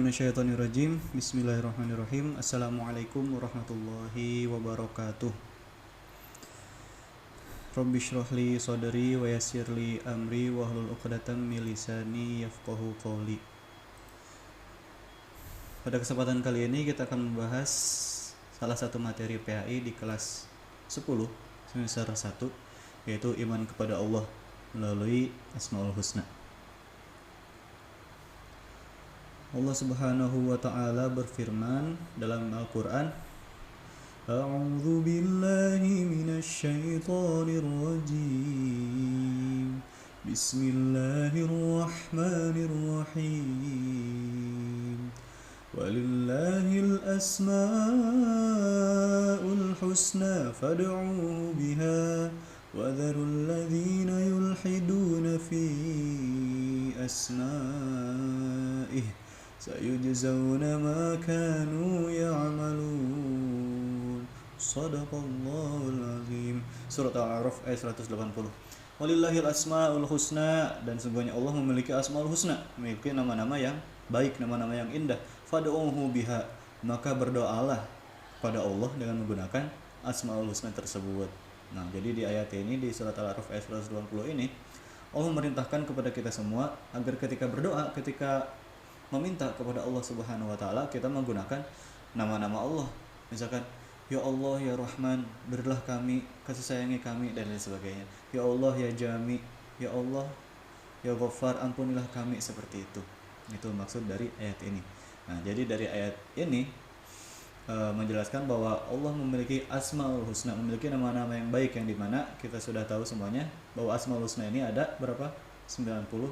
minasyaitonirrajim. Bismillahirrahmanirrahim. Assalamualaikum warahmatullahi wabarakatuh. Rabbi shrah li sadri wa yassir li amri wahlul 'uqdatam min lisani yafqahu qawli. Pada kesempatan kali ini kita akan membahas salah satu materi PAI di kelas 10 semester 1, yaitu iman kepada Allah melalui Asmaul Husna. Allah Subhanahu wa taala berfirman dalam Al-Qur'an, A'udzu billahi minasy syaithanir rajim. Bismillahirrahmanirrahim. Walillahil asmaul husna fad'uhu biha wa dharul ladzina yulhiduna fi asma'ihi sayujzauna ma kanu ya'malun. Shadaqallahul azim. Surat Al-A'raf ayat 180. Walillahil asmaul husna, dan sungguhnya Allah memiliki asmaul husna, memiliki nama-nama yang baik, nama-nama yang indah. Fad'uhu biha, maka berdoalah pada Allah dengan menggunakan asmaul husna tersebut. Nah, jadi di ayat ini di surat Al-A'raf ayat 120 ini Allah memerintahkan kepada kita semua agar ketika berdoa, ketika meminta kepada Allah Subhanahu wa taala, kita menggunakan nama-nama Allah. Misalkan, ya Allah ya Rahman, berilah kami, kasih sayangi kami, dan lain sebagainya. Ya Allah ya Jami, ya Allah ya Ghaffar, ampunilah kami, seperti itu. Itu maksud dari ayat ini. Nah, jadi dari ayat ini menjelaskan bahwa Allah memiliki Asmaul Husna, memiliki nama-nama yang baik, yang dimana kita sudah tahu semuanya bahwa Asmaul Husna ini ada berapa? 99.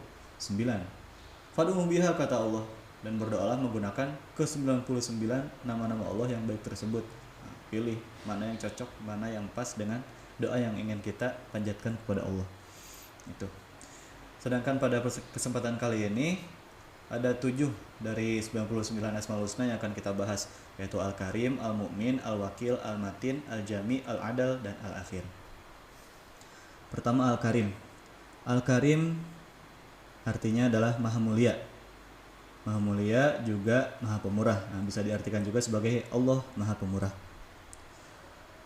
Fad'uhu biha, kata Allah, dan berdoalah menggunakan ke-99 nama-nama Allah yang baik tersebut. Nah, pilih mana yang cocok, mana yang pas dengan doa yang ingin kita panjatkan kepada Allah. Itu. Sedangkan pada kesempatan kali ini ada 7 dari 99 Asmaul Husna yang akan kita bahas, yaitu Al-Karim, Al-Mu'min, Al-Wakil, Al-Matin, Al-Jami, Al-Adal, dan Al-Akhir. Pertama, Al-Karim. Al-Karim artinya adalah Maha Mulia. Maha Mulia juga Maha Pemurah. Nah, bisa diartikan juga sebagai Allah Maha Pemurah.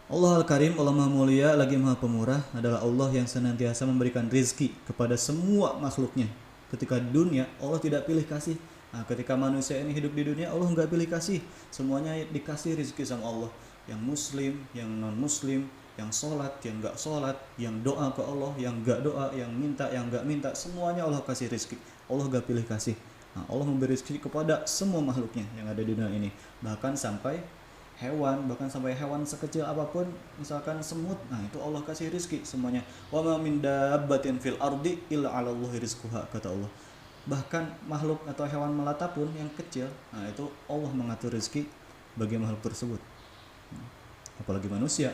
Allah Al-Karim, Allah Maha Mulia lagi Maha Pemurah, adalah Allah yang senantiasa memberikan rizki kepada semua makhluknya. Ketika di dunia, Allah tidak pilih kasih. Nah, ketika manusia ini hidup di dunia, Allah nggak pilih kasih. Semuanya dikasih rizki sama Allah. Yang muslim, yang non-muslim, yang sholat, yang nggak sholat, yang doa ke Allah, yang nggak doa, yang minta, yang nggak minta, semuanya Allah kasih rizki. Allah nggak pilih kasih. Nah, Allah memberi rizki kepada semua makhluknya yang ada di dunia ini, bahkan sampai hewan, bahkan sampai hewan sekecil apapun, misalkan semut, nah itu Allah kasih rizki semuanya. Wa ma min dabbatin fil ardi illa 'alallahi rizquha, kata Allah. Bahkan makhluk atau hewan melata pun yang kecil, nah itu Allah mengatur rizki bagi makhluk tersebut. Apalagi manusia,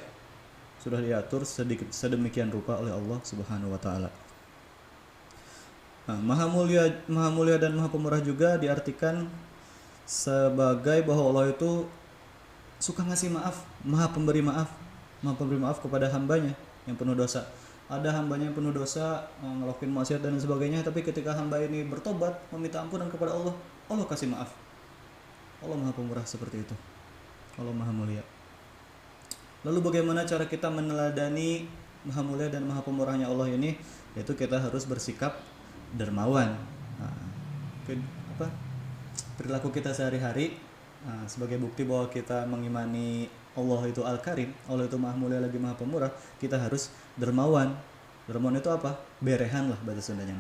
sudah diatur sedemikian rupa oleh Allah Subhanahu wa taala. Nah, Maha Mulia dan Maha Pemurah juga diartikan sebagai bahwa Allah itu suka ngasih maaf, Maha pemberi maaf kepada hambanya yang penuh dosa. Ada hambanya yang penuh dosa, ngelakuin maksiat dan sebagainya, tapi ketika hamba ini bertobat, meminta ampunan kepada Allah, Allah kasih maaf. Allah Maha Pemurah seperti itu. Allah Maha Mulia. Lalu bagaimana cara kita meneladani Maha Mulia dan Maha Pemurahnya Allah ini? Yaitu kita harus bersikap dermawan. Perilaku kita sehari-hari sebagai bukti bahwa kita mengimani Allah itu Al-Karim, Allah itu Maha Mulia lagi Maha Pemurah, kita harus dermawan. Dermawan itu apa? Berehan lah bahasa Sundanya.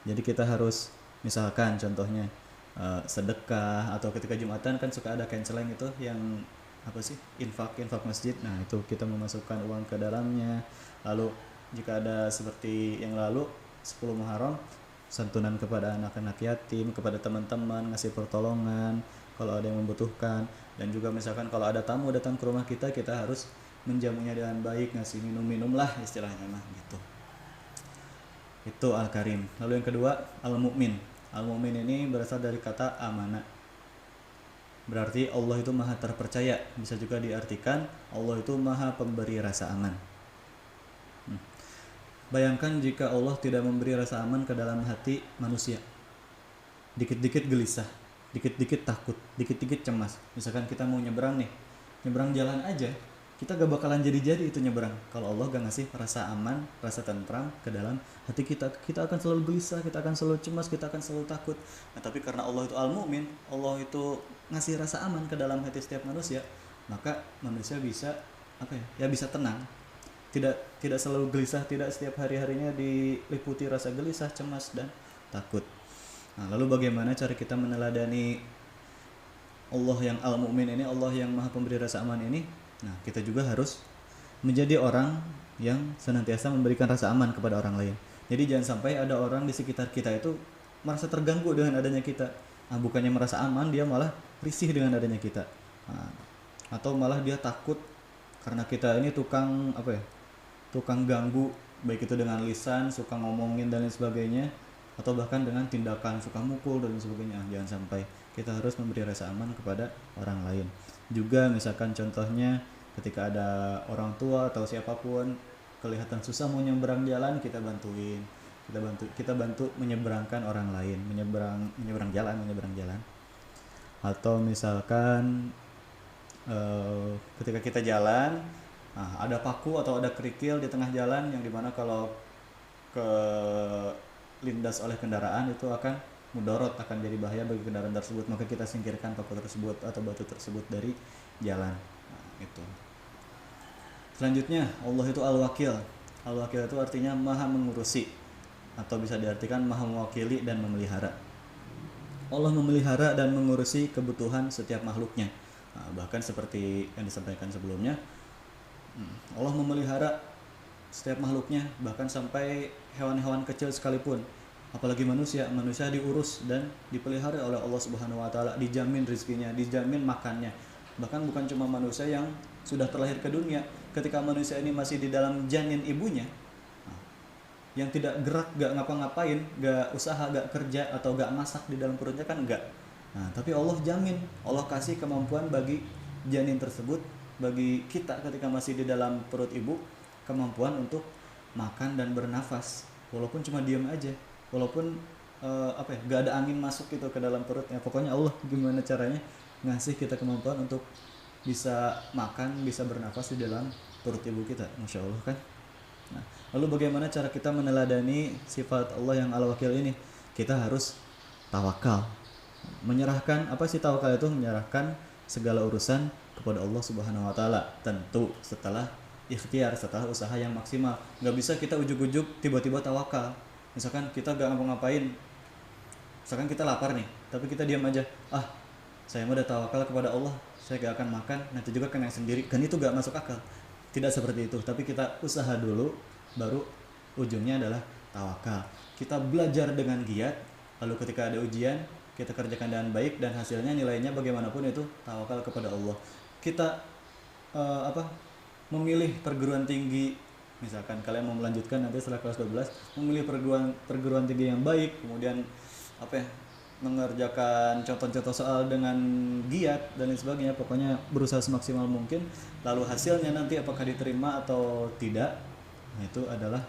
Jadi kita harus, misalkan contohnya sedekah, atau ketika Jumatan kan suka ada canceling itu yang infak masjid. Nah, itu kita memasukkan uang ke dalamnya. Lalu jika ada seperti yang lalu 10 Muharram, santunan kepada anak-anak yatim, kepada teman-teman, ngasih pertolongan kalau ada yang membutuhkan. Dan juga misalkan kalau ada tamu datang ke rumah kita, kita harus menjamunya dengan baik, ngasih minum-minum lah istilahnya mah gitu. Itu Al-Karim. Lalu yang kedua, Al-Mu'min. Al-Mu'min ini berasal dari kata amanah. Berarti Allah itu Maha terpercaya. Bisa juga diartikan Allah itu Maha pemberi rasa aman. Bayangkan jika Allah tidak memberi rasa aman ke dalam hati manusia. Dikit-dikit gelisah. dikit-dikit takut, dikit-dikit cemas. Misalkan kita mau nyebrang nih, nyebrang jalan aja, kita gak bakalan jadi-jadi itu nyebrang kalau Allah gak ngasih rasa aman, rasa tentram ke dalam hati kita. Kita akan selalu gelisah, kita akan selalu cemas, kita akan selalu takut. Nah, tapi karena Allah itu Al-Mu'min, Allah itu ngasih rasa aman ke dalam hati setiap manusia, maka manusia bisa bisa tenang. Tidak selalu gelisah, tidak setiap hari-harinya diliputi rasa gelisah, cemas dan takut. Nah, lalu bagaimana cara kita meneladani Allah yang Al-Mu'min ini, Allah yang Maha Pemberi rasa aman ini? Nah, kita juga harus menjadi orang yang senantiasa memberikan rasa aman kepada orang lain. Jadi jangan sampai ada orang di sekitar kita itu merasa terganggu dengan adanya kita. Nah, bukannya merasa aman, dia malah risih dengan adanya kita. Nah, atau malah dia takut karena kita ini tukang ganggu, baik itu dengan lisan, suka ngomongin dan lain sebagainya, atau bahkan dengan tindakan, suka mukul dan sebagainya. Jangan sampai. Kita harus memberi rasa aman kepada orang lain. Juga misalkan contohnya ketika ada orang tua atau siapapun kelihatan susah mau nyebrang jalan, kita bantuin. Kita bantu menyeberangkan orang lain, menyeberang jalan. Atau misalkan ketika kita jalan, ada paku atau ada kerikil di tengah jalan yang dimana kalau lindas oleh kendaraan itu akan mudorot, akan jadi bahaya bagi kendaraan tersebut, maka kita singkirkan paku tersebut atau batu tersebut dari jalan. Itu. Selanjutnya, Allah itu Al-Wakil. Al-Wakil itu artinya maha mengurusi, atau bisa diartikan maha mewakili dan memelihara. Allah memelihara dan mengurusi kebutuhan setiap makhluknya. Bahkan seperti yang disampaikan sebelumnya, Allah memelihara setiap makhluknya, bahkan sampai hewan-hewan kecil sekalipun. Apalagi manusia diurus dan dipelihara oleh Allah Subhanahu wa taala, dijamin rezekinya, dijamin makannya. Bahkan bukan cuma manusia yang sudah terlahir ke dunia, ketika manusia ini masih di dalam janin ibunya, yang tidak gerak, gak ngapa-ngapain, gak usaha, gak kerja atau gak masak di dalam perutnya kan enggak. Nah, tapi Allah jamin, Allah kasih kemampuan bagi janin tersebut, bagi kita ketika masih di dalam perut ibu, kemampuan untuk makan dan bernafas, walaupun cuma diam aja. Walaupun gak ada angin masuk gitu ke dalam perutnya. Pokoknya Allah gimana caranya ngasih kita kemampuan untuk bisa makan, bisa bernafas di dalam perut ibu kita. Masya Allah kan. Nah, lalu bagaimana cara kita meneladani sifat Allah yang Al-Wakil ini? Kita harus tawakal. Menyerahkan, apa sih tawakal itu? Menyerahkan segala urusan kepada Allah Subhanahu wa taala. Tentu setelah ikhtiar, setelah usaha yang maksimal. Gak bisa kita ujuk-ujuk tiba-tiba tawakal. Misalkan kita gak ngapa-ngapain, misalkan kita lapar nih, tapi kita diam aja, saya mau udah tawakal kepada Allah, saya gak akan makan, nanti juga kenyang sendiri, kan itu gak masuk akal. Tidak seperti itu, tapi kita usaha dulu, baru ujungnya adalah tawakal. Kita belajar dengan giat, lalu ketika ada ujian, kita kerjakan dengan baik, dan hasilnya nilainya bagaimanapun itu tawakal kepada Allah. Kita memilih perguruan tinggi, misalkan kalian mau melanjutkan nanti setelah kelas 12, memilih perguruan tinggi yang baik, kemudian mengerjakan contoh-contoh soal dengan giat dan lain sebagainya, pokoknya berusaha semaksimal mungkin, lalu hasilnya nanti apakah diterima atau tidak, itu adalah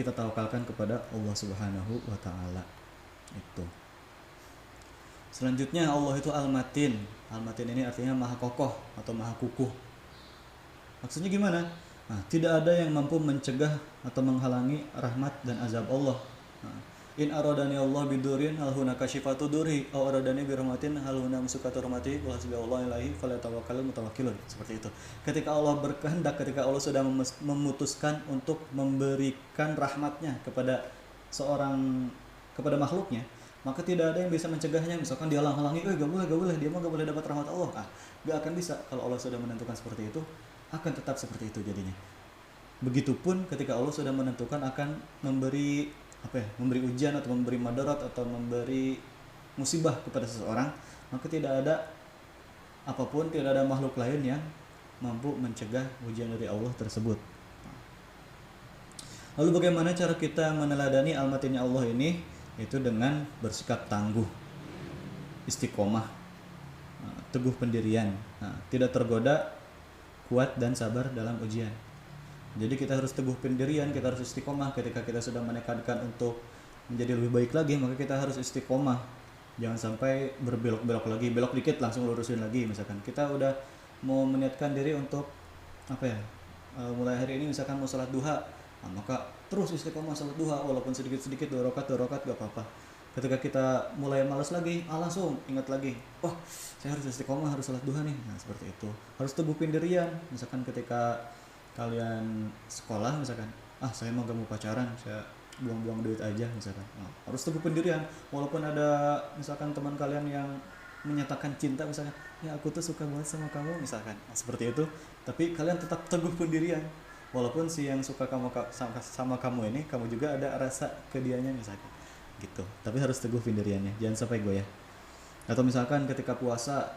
kita tawakalkan kepada Allah Subhanahu wa taala. Itu. Selanjutnya Allah itu Al-Matin. Al-Matin ini artinya maha kokoh atau maha kukuh. Maksudnya gimana? Nah, tidak ada yang mampu mencegah atau menghalangi rahmat dan azab Allah. In aradani Allah bidurin hal hunaka syifatu durhi aw aradani birahmatin hal huna musukatu rahmati wa hasbiyallahu ilaihi falyatawakkalul mutawakkilun. Seperti itu. Ketika Allah berkehendak, ketika Allah sudah memutuskan untuk memberikan rahmatnya kepada kepada makhluknya, maka tidak ada yang bisa mencegahnya. Misalkan dia halang-halangi, gak boleh, dia mah gak boleh dapat rahmat Allah. Gak akan bisa. Kalau Allah sudah menentukan seperti itu, akan tetap seperti itu jadinya. Begitupun ketika Allah sudah menentukan akan memberi ujian atau memberi madarat atau memberi musibah kepada seseorang, maka tidak ada apapun, tidak ada makhluk lain yang mampu mencegah ujian dari Allah tersebut. Lalu bagaimana cara kita meneladani al-matinnya Allah ini? Itu dengan bersikap tangguh, istiqomah, teguh pendirian, tidak tergoda, kuat dan sabar dalam ujian. Jadi kita harus teguh pendirian, kita harus istiqomah. Ketika kita sudah menekadkan untuk menjadi lebih baik lagi, maka kita harus istiqomah. Jangan sampai berbelok-belok lagi, belok dikit langsung lurusin lagi. Misalkan kita udah mau meniatkan diri untuk apa ya, mulai hari ini misalkan mau sholat duha, nah, maka terus istiqomah sholat duha walaupun sedikit-sedikit, 2 rakaat gak apa-apa. Ketika kita mulai malas lagi, langsung ingat lagi, wah saya harus istiqomah, harus sholat duha nih. Nah seperti itu, harus teguh pendirian. Misalkan ketika kalian sekolah misalkan, saya mau gak mau pacaran, saya buang-buang duit aja misalkan. Nah, harus teguh pendirian walaupun ada misalkan teman kalian yang menyatakan cinta misalkan, ya aku tuh suka banget sama kamu misalkan, nah, seperti itu. Tapi kalian tetap teguh pendirian walaupun si yang suka sama kamu ini, kamu juga ada rasa ke dianya misalkan gitu. Tapi harus teguh pendiriannya, jangan sampai goyah. Atau misalkan ketika puasa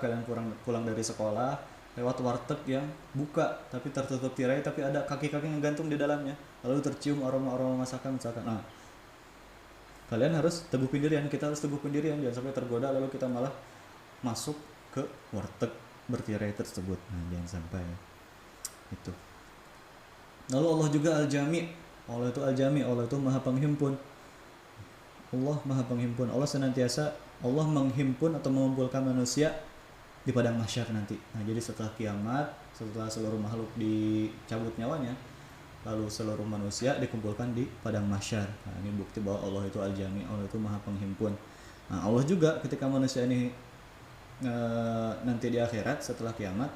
kalian pulang dari sekolah, lewat warteg yang buka tapi tertutup tirai, tapi ada kaki-kaki yang gantung di dalamnya, lalu tercium aroma-aroma masakan misalkan. Nah, kalian harus teguh pendirian, kita harus teguh pendirian, jangan sampai tergoda lalu kita malah masuk ke warteg bertirai tersebut. Nah, jangan sampai itu. Lalu Allah juga Al-Jami'. Allah itu Al-Jami', Allah itu Maha Penghimpun. Allah Maha Penghimpun. Allah menghimpun atau mengumpulkan manusia di padang mahsyar nanti. Nah, jadi setelah kiamat, setelah seluruh makhluk dicabut nyawanya, lalu seluruh manusia dikumpulkan di padang mahsyar. Nah, ini bukti bahwa Allah itu Al-Jami', Allah itu Maha Penghimpun. Nah, Allah juga ketika manusia ini nanti di akhirat setelah kiamat,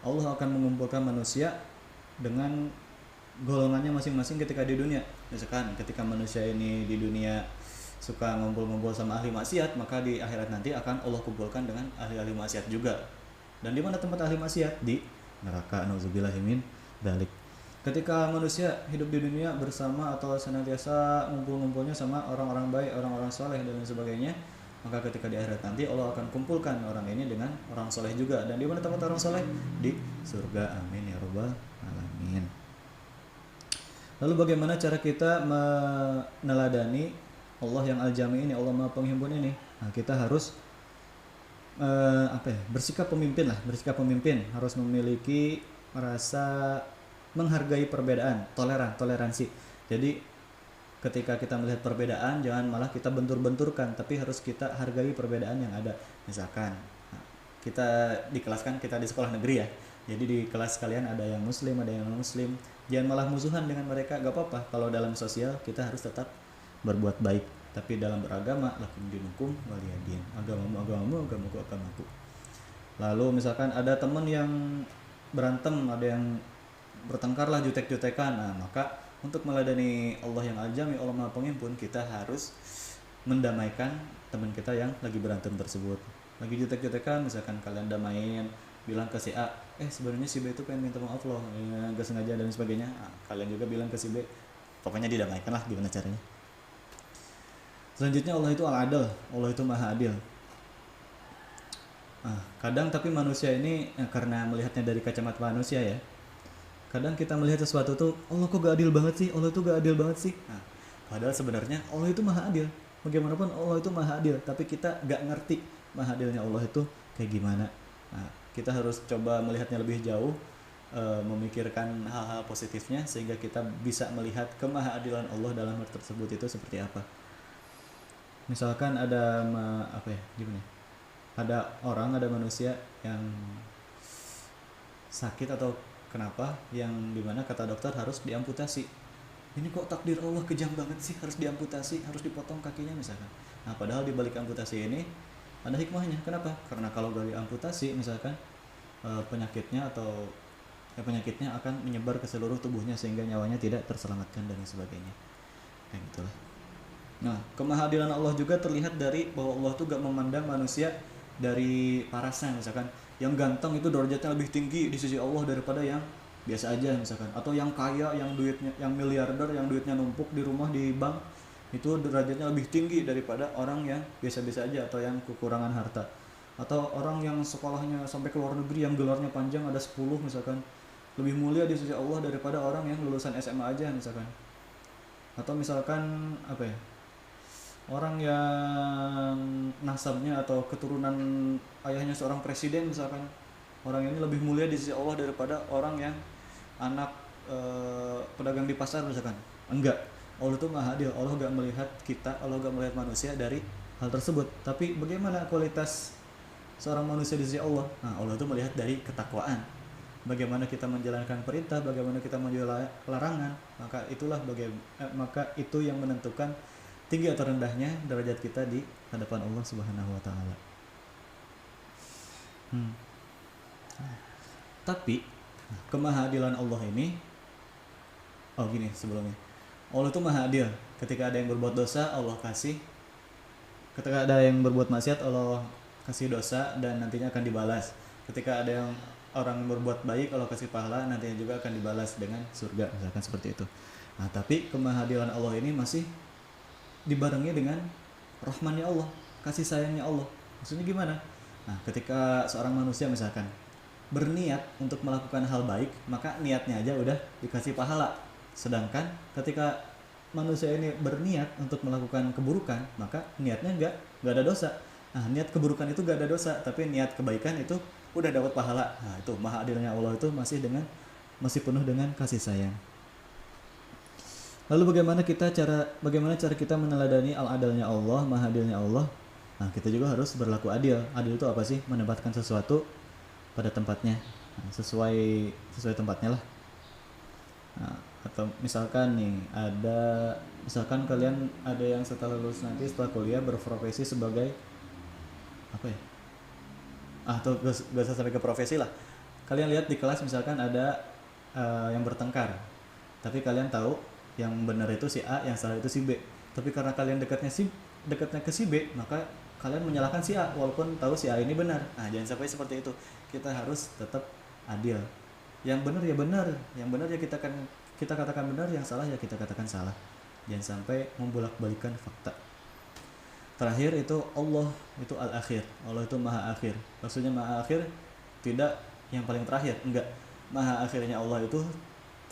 Allah akan mengumpulkan manusia dengan golongannya masing-masing ketika di dunia. Misalkan ketika manusia ini di dunia suka ngumpul-ngumpul sama ahli maksiat, maka di akhirat nanti akan Allah kumpulkan dengan ahli-ahli maksiat juga. Dan di mana tempat ahli maksiat? Di neraka. Nauzubillahi min dzalik. Ketika manusia hidup di dunia bersama atau senantiasa ngumpul-ngumpulnya sama orang-orang baik, orang-orang soleh dan lain sebagainya, maka ketika di akhirat nanti Allah akan kumpulkan orang ini dengan orang soleh juga. Dan di mana tempat orang soleh? Di surga. Amin ya rabbal alamin. Lalu bagaimana cara kita meneladani Allah yang Al-Jami' ini, Allah Maha Penghimpun ini? Nah, kita harus bersikap pemimpin, harus memiliki rasa menghargai perbedaan, toleransi. Jadi ketika kita melihat perbedaan, jangan malah kita bentur-benturkan, tapi harus kita hargai perbedaan yang ada. Misalkan kita di kelas, kan kita di sekolah negeri ya, jadi di kelas kalian ada yang muslim, ada yang non muslim, jangan malah musuhan dengan mereka. Gak apa-apa, kalau dalam sosial kita harus tetap berbuat baik, tapi dalam beragama lakum dinukum waliyadin, agamamu, agamaku. Lalu misalkan ada teman yang berantem, ada yang bertengkar lah, jutek-jutekan, nah maka untuk meladani Allah yang Al-Jami', Allah Maha Penghimpun, kita harus mendamaikan teman kita yang lagi berantem tersebut. Lagi jutek-jutekan, misalkan kalian damain, bilang ke si A, sebenarnya si B itu pengen minta maaf loh, gak sengaja dan sebagainya. Nah, kalian juga bilang ke si B, pokoknya didamaikan lah, gimana caranya. Selanjutnya Allah itu Al-Adil, Allah itu Maha Adil. Kadang tapi manusia ini karena melihatnya dari kacamata manusia ya, kadang kita melihat sesuatu tuh, Allah kok gak adil banget sih, Allah itu gak adil banget sih. Nah, padahal sebenarnya Allah itu Maha Adil. Bagaimanapun Allah itu Maha Adil, tapi kita gak ngerti Maha Adilnya Allah itu kayak gimana. Nah, kita harus coba melihatnya lebih jauh, memikirkan hal-hal positifnya, sehingga kita bisa melihat kemahaadilan Allah dalam hal tersebut itu seperti apa. Misalkan ada ada manusia yang sakit atau kenapa, yang dimana kata dokter harus diamputasi. Ini kok takdir Allah kejam banget sih, harus diamputasi, harus dipotong kakinya misalkan. Nah, padahal di balik amputasi ini ada hikmahnya. Kenapa? Karena kalau gak diamputasi misalkan, penyakitnya akan menyebar ke seluruh tubuhnya sehingga nyawanya tidak terselamatkan dan sebagainya. Kayak gitulah. Nah, kemahadilan Allah juga terlihat dari bahwa Allah tuh gak memandang manusia dari parasnya. Misalkan yang ganteng itu derajatnya lebih tinggi di sisi Allah daripada yang biasa aja misalkan, atau yang kaya, yang duitnya, yang miliarder, yang duitnya numpuk di rumah, di bank, itu derajatnya lebih tinggi daripada orang yang biasa-biasa aja atau yang kekurangan harta. Atau orang yang sekolahnya sampai ke luar negeri yang gelarnya panjang ada 10 misalkan, lebih mulia di sisi Allah daripada orang yang lulusan SMA aja misalkan. Atau misalkan orang yang nasabnya atau keturunan ayahnya seorang presiden misalkan, orang ini lebih mulia di sisi Allah daripada orang yang anak pedagang di pasar misalkan. Enggak, Allah itu Maha Adil. Allah gak melihat kita, Allah gak melihat manusia dari hal tersebut. Tapi bagaimana kualitas seorang manusia di sisi Allah? Nah, Allah itu melihat dari ketakwaan. Bagaimana kita menjalankan perintah, bagaimana kita menjauhi larangan, maka itu yang menentukan tinggi atau rendahnya derajat kita di hadapan Allah Subhanahu wa taala. Tapi kemahadilan Allah ini, gini sebelumnya, Allah itu maha adil. Ketika ada yang berbuat dosa, Allah kasih. Ketika ada yang berbuat maksiat, Allah kasih dosa dan nantinya akan dibalas. Ketika ada yang orang berbuat baik, Allah kasih pahala, nantinya juga akan dibalas dengan surga, misalkan seperti itu. Nah, tapi kemahadilan Allah ini masih dibarengi dengan rahmannya Allah, kasih sayangnya Allah. Maksudnya gimana? Nah, ketika seorang manusia misalkan berniat untuk melakukan hal baik, maka niatnya aja udah dikasih pahala. Sedangkan ketika manusia ini berniat untuk melakukan keburukan, maka niatnya nggak ada dosa. Nah, niat keburukan itu nggak ada dosa, tapi niat kebaikan itu udah dapat pahala. Nah, itu maha adilnya Allah itu masih penuh dengan kasih sayang. Lalu bagaimana cara kita meneladani al-adalnya Allah, maha adilnya Allah? Nah, kita juga harus berlaku adil. Adil itu apa sih? Menempatkan sesuatu pada tempatnya, sesuai tempatnya lah. Nah, atau misalkan kalian ada yang setelah kuliah berprofesi sebagai apa ya? Atau gak usah sampai ke profesi lah. Kalian lihat di kelas misalkan ada yang bertengkar, tapi kalian tahu yang benar itu si A, yang salah itu si B. Tapi karena kalian dekatnya ke si B, maka kalian menyalahkan si A walaupun tahu si A ini benar. Nah, jangan sampai seperti itu. Kita harus tetap adil. Yang benar ya benar, yang benar ya kita katakan benar, yang salah ya kita katakan salah. Jangan sampai membolak-balikan fakta. Terakhir itu Allah itu al-akhir. Allah itu maha akhir. Maksudnya maha akhir tidak yang paling terakhir, enggak. Maha akhirnya Allah itu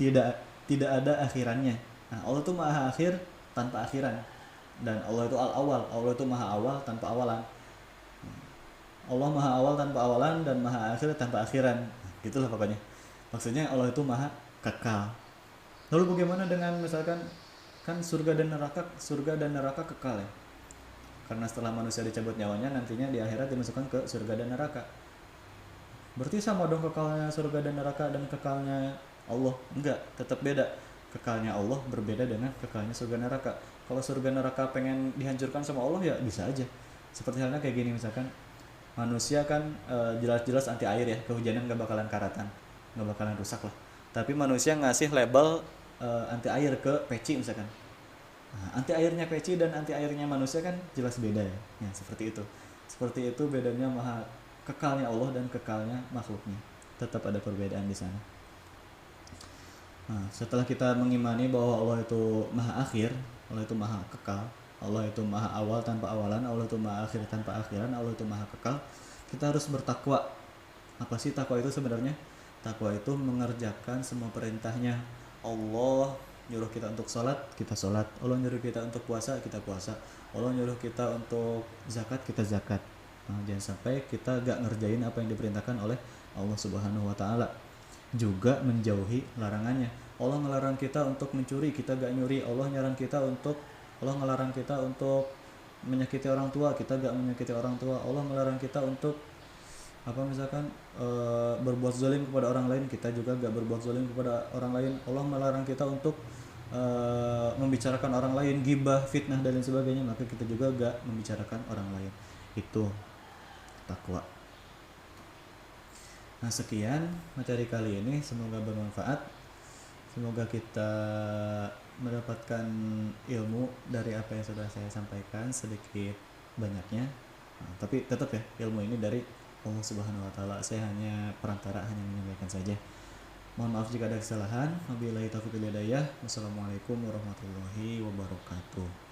tidak ada akhirannya. Nah, Allah itu maha akhir tanpa akhiran. Dan Allah itu al-awwal. Allah itu maha awal tanpa awalan. Allah maha awal tanpa awalan dan maha akhir tanpa akhiran. Gitulah pokoknya. Maksudnya Allah itu maha kekal. Lalu bagaimana dengan misalkan kan surga dan neraka kekal ya? Karena setelah manusia dicabut nyawanya, nantinya di akhirat dimasukkan ke surga dan neraka. Berarti sama dong kekalnya surga dan neraka dan kekalnya Allah? Enggak, tetap beda. Kekalnya Allah berbeda dengan kekalnya surga neraka. Kalau surga neraka pengen dihancurkan sama Allah ya bisa aja. Seperti halnya kayak gini misalkan, manusia kan jelas-jelas anti air ya, kehujanan gak bakalan karatan, gak bakalan rusak lah. Tapi manusia ngasih label anti air ke peci misalkan. Nah, anti airnya peci dan anti airnya manusia kan jelas beda ya. Ya, seperti itu. Seperti itu bedanya maha kekalnya Allah dan kekalnya makhluknya. Tetap ada perbedaan di sana. Nah, setelah kita mengimani bahwa Allah itu maha akhir, Allah itu maha kekal, Allah itu maha awal tanpa awalan, Allah itu maha akhir tanpa akhiran, Allah itu maha kekal, kita harus bertakwa. Apa sih takwa itu sebenarnya? Takwa itu mengerjakan semua perintahnya. Allah nyuruh kita untuk sholat, kita sholat. Allah nyuruh kita untuk puasa, kita puasa. Allah nyuruh kita untuk zakat, kita zakat. Nah, jangan sampai kita gak ngerjain apa yang diperintahkan oleh Allah Subhanahu wa taala. Juga menjauhi larangannya. Allah ngelarang kita untuk mencuri, kita gak nyuri. Allah ngelarang kita untuk menyakiti orang tua, kita gak menyakiti orang tua. Allah melarang kita untuk berbuat zalim kepada orang lain, kita juga gak berbuat zalim kepada orang lain. Allah melarang kita untuk membicarakan orang lain, ghibah, fitnah dan lain sebagainya, maka kita juga gak membicarakan orang lain. Itu takwa. Nah, sekian materi kali ini, semoga bermanfaat. Semoga kita mendapatkan ilmu dari apa yang sudah saya sampaikan sedikit banyaknya. Nah, tapi tetap ya, ilmu ini dari Allah Subhanahu wa taala. Saya hanya perantara, hanya menyampaikan saja. Mohon maaf jika ada kesalahan. Wabillahi taufiq wal hidayah. Wassalamualaikum warahmatullahi wabarakatuh.